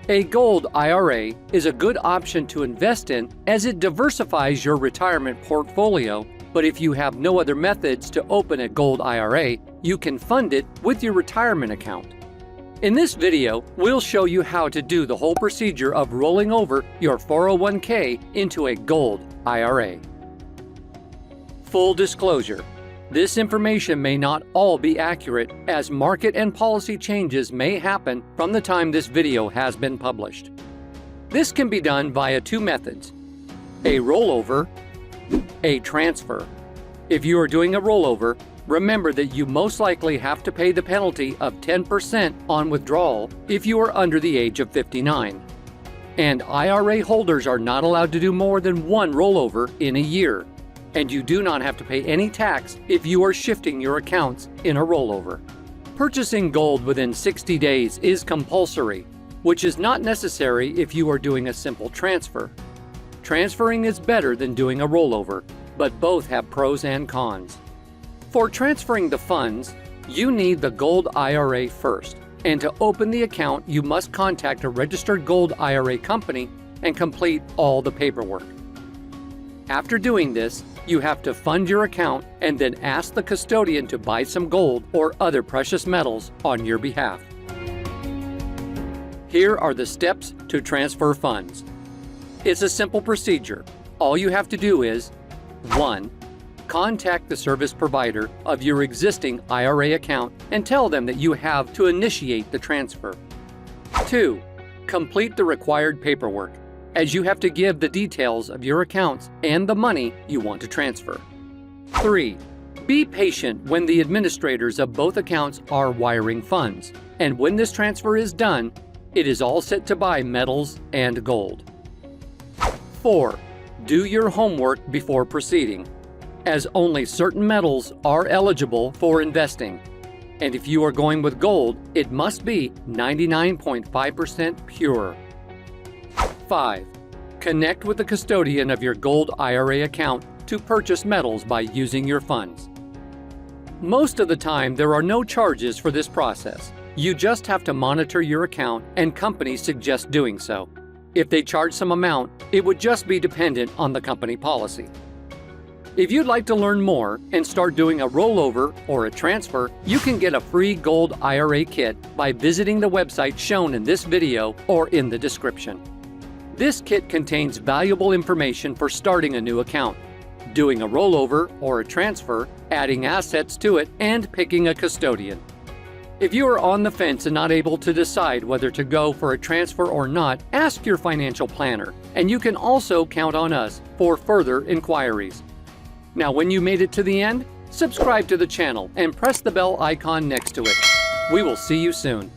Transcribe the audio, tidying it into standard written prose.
A Gold IRA is a good option to invest in as it diversifies your retirement portfolio, but if you have no other methods to open a Gold IRA, you can fund it with your retirement account. In this video, we'll show you how to do the whole procedure of rolling over your 401k into a Gold IRA. Full disclosure: this information may not all be accurate, as market and policy changes may happen from the time this video has been published. This can be done via two methods: a rollover, a transfer. If you are doing a rollover, remember that you most likely have to pay the penalty of 10% on withdrawal if you are under the age of 59. And IRA holders are not allowed to do more than one rollover in a year. And you do not have to pay any tax if you are shifting your accounts in a rollover. Purchasing gold within 60 days is compulsory, which is not necessary if you are doing a simple transfer. Transferring is better than doing a rollover, but both have pros and cons. For transferring the funds, you need the Gold IRA first, and to open the account, you must contact a registered Gold IRA company and complete all the paperwork. After doing this, you have to fund your account and then ask the custodian to buy some gold or other precious metals on your behalf. Here are the steps to transfer funds. It's a simple procedure. All you have to do is 1. Contact the service provider of your existing IRA account and tell them that you have to initiate the transfer. 2. Complete the required paperwork, as you have to give the details of your accounts and the money you want to transfer. 3. Be patient when the administrators of both accounts are wiring funds, and when this transfer is done, it is all set to buy metals and gold. 4. Do your homework before proceeding, as only certain metals are eligible for investing. And if you are going with gold, it must be 99.5% pure. 5. Connect with the custodian of your Gold IRA account to purchase metals by using your funds. Most of the time, there are no charges for this process. You just have to monitor your account, and companies suggest doing so. If they charge some amount, it would just be dependent on the company policy. If you'd like to learn more and start doing a rollover or a transfer, you can get a free Gold IRA kit by visiting the website shown in this video or in the description. This kit contains valuable information for starting a new account, doing a rollover or a transfer, adding assets to it, and picking a custodian. If you are on the fence and not able to decide whether to go for a transfer or not, ask your financial planner, and you can also count on us for further inquiries. Now, when you made it to the end, subscribe to the channel and press the bell icon next to it. We will see you soon.